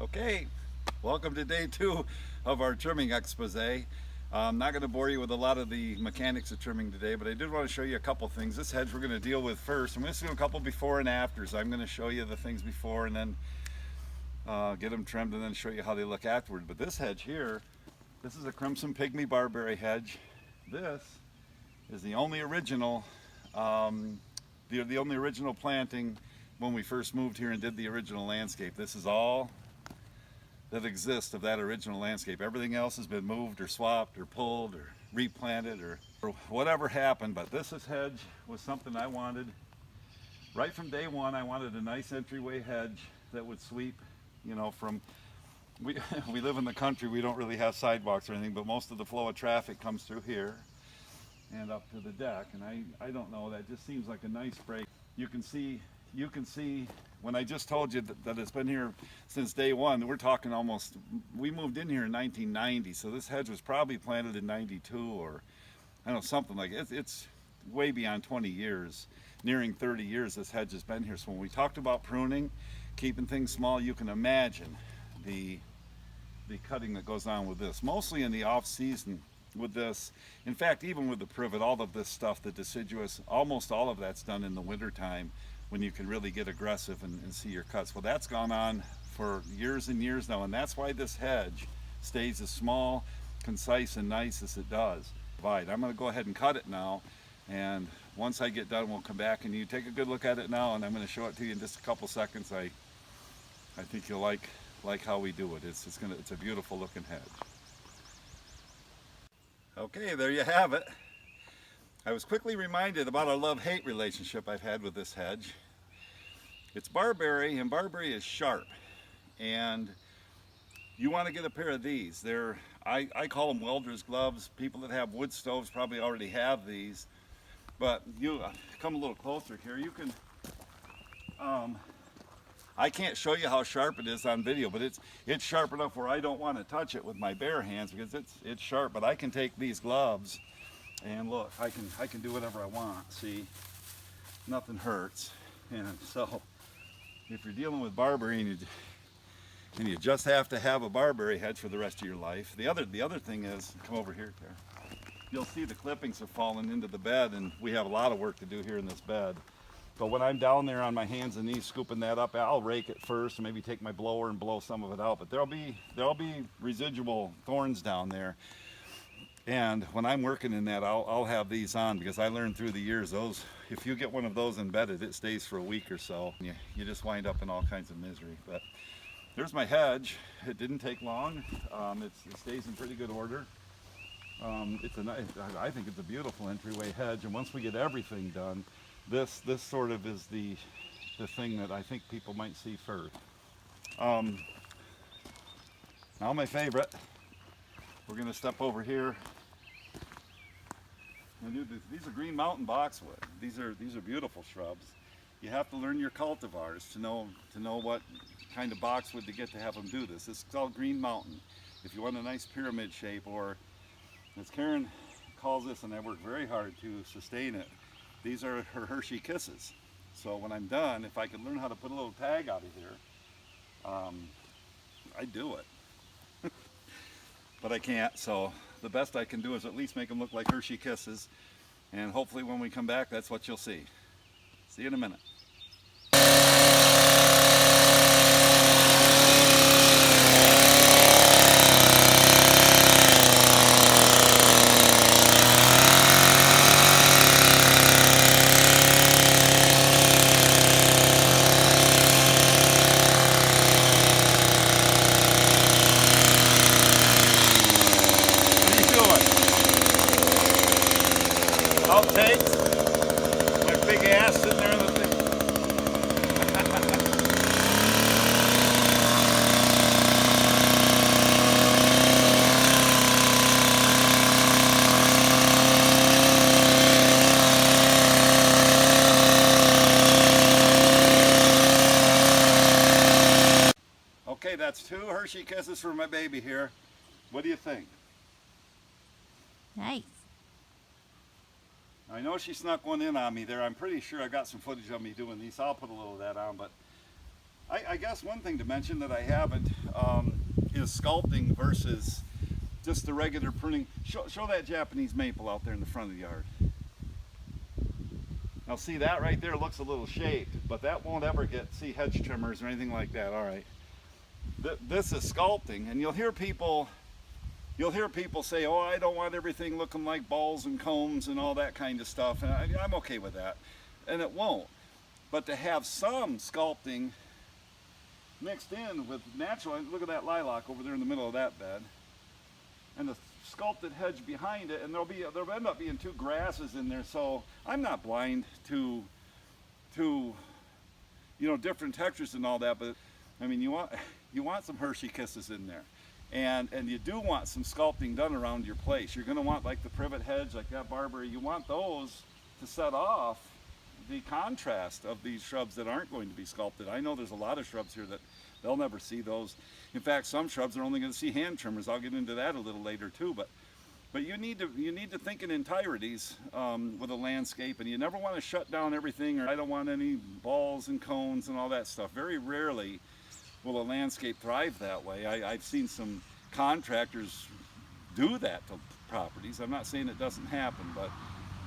Okay, welcome to day 2 of our trimming expose. I'm not going to bore you with a lot of the mechanics of trimming today, but I did want to show you a couple things. This hedge we're going to deal with first. I'm going to do a couple before and afters. I'm going to show you the things before and then get them trimmed and then show you how they look afterward. But this hedge here, this is a crimson pygmy barberry hedge. This is the only original, the only original planting when we first moved here and did the original landscape. This is all that exists of that original landscape. Everything else has been moved or swapped or pulled or replanted or whatever happened, but this hedge was something I wanted right from day one. I wanted a nice entryway hedge that would sweep, you know, from, we live in the country, we don't really have sidewalks or anything, but most of the flow of traffic comes through here and up to the deck, and I don't know, that just seems like a nice break. You can see when I just told you that it's been here since day one, we're talking almost, we moved in here in 1990, so this hedge was probably planted in 92 or I don't know, something like it. It's way beyond 20 years, nearing 30 years this hedge has been here. So when we talked about pruning, keeping things small, you can imagine the cutting that goes on with this, mostly in the off season with this. In fact, even with the privet, all of this stuff, the deciduous, almost all of that's done in the winter time when you can really get aggressive and see your cuts. Well, that's gone on for years and years now, and that's why this hedge stays as small, concise, and nice as it does. I'm going to go ahead and cut it now, and once I get done, we'll come back and you take a good look at it now, and I'm going to show it to you in just a couple seconds. I think you'll like how we do it. It's a beautiful looking hedge. Okay, there you have it. I was quickly reminded about a love-hate relationship I've had with this hedge. It's barberry, and barberry is sharp, and you want to get a pair of these. I call them welder's gloves. People that have wood stoves probably already have these, but you come a little closer here. You can, I can't show you how sharp it is on video, but it's sharp enough where I don't want to touch it with my bare hands because it's sharp. But I can take these gloves and look, I can do whatever I want. See, nothing hurts. And so if you're dealing with barberry and you just have to have a barberry hedge for the rest of your life. The other thing is, come over here, Tara. You'll see the clippings have fallen into the bed, and we have a lot of work to do here in this bed. But when I'm down there on my hands and knees scooping that up, I'll rake it first and maybe take my blower and blow some of it out. But there'll be residual thorns down there. And when I'm working in that, I'll have these on because I learned through the years, if you get one of those embedded, it stays for a week or so. You just wind up in all kinds of misery. But there's my hedge. It didn't take long. It stays in pretty good order. I think it's a beautiful entryway hedge. And once we get everything done, this sort of is the thing that I think people might see first. Now my favorite. We're going to step over here. And these are Green Mountain boxwood. These are beautiful shrubs. You have to learn your cultivars to know what kind of boxwood to get to have them do this. This is called Green Mountain. If you want a nice pyramid shape, or as Karen calls this, and I work very hard to sustain it, these are her Hershey kisses. So when I'm done, if I could learn how to put a little tag out of here, I'd do it. But I can't, so the best I can do is at least make them look like Hershey kisses, and hopefully when we come back, that's what you'll see. See you in a minute. I'll take my big ass sitting there in the thing. Okay, that's 2 Hershey kisses for my baby here. What do you think? Nice. I know she snuck one in on me there. I'm pretty sure I got some footage of me doing these. I'll put a little of that on, but I guess one thing to mention that I haven't is sculpting versus just the regular pruning. Show that Japanese maple out there in the front of the yard. Now see, that right there looks a little shaped, but that won't ever get, see, hedge trimmers or anything like that. All right. This is sculpting, and you'll hear people say, oh, I don't want everything looking like balls and combs and all that kind of stuff, and I'm okay with that, and it won't. But to have some sculpting mixed in with natural, look at that lilac over there in the middle of that bed, and the sculpted hedge behind it, and there'll end up being two grasses in there. So I'm not blind to different textures and all that, but I mean, you want some Hershey kisses in there, and you do want some sculpting done around your place. You're going to want, like the privet hedge, like that barberry, you want those to set off the contrast of these shrubs that aren't going to be sculpted. I know there's a lot of shrubs here that they'll never see those. In fact, some shrubs are only going to see hand trimmers. I'll get into that a little later too. But you need to think in entireties with a landscape, and you never want to shut down everything, or I don't want any balls and cones and all that stuff. Very rarely will a landscape thrive that way. I've seen some contractors do that to properties. I'm not saying it doesn't happen, but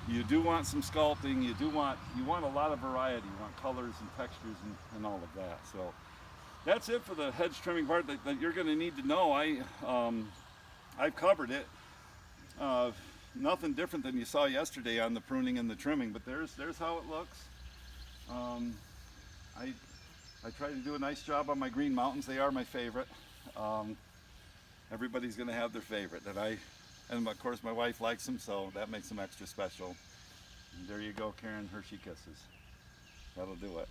you do want some sculpting. You want a lot of variety. You want colors and textures and all of that. So that's it for the hedge trimming part that you're going to need to know. I've covered it. Nothing different than you saw yesterday on the pruning and the trimming, but there's how it looks. I try to do a nice job on my green mountains. They are my favorite. Everybody's going to have their favorite, and of course my wife likes them, so that makes them extra special. And there you go, Karen, Hershey Kisses. That'll do it.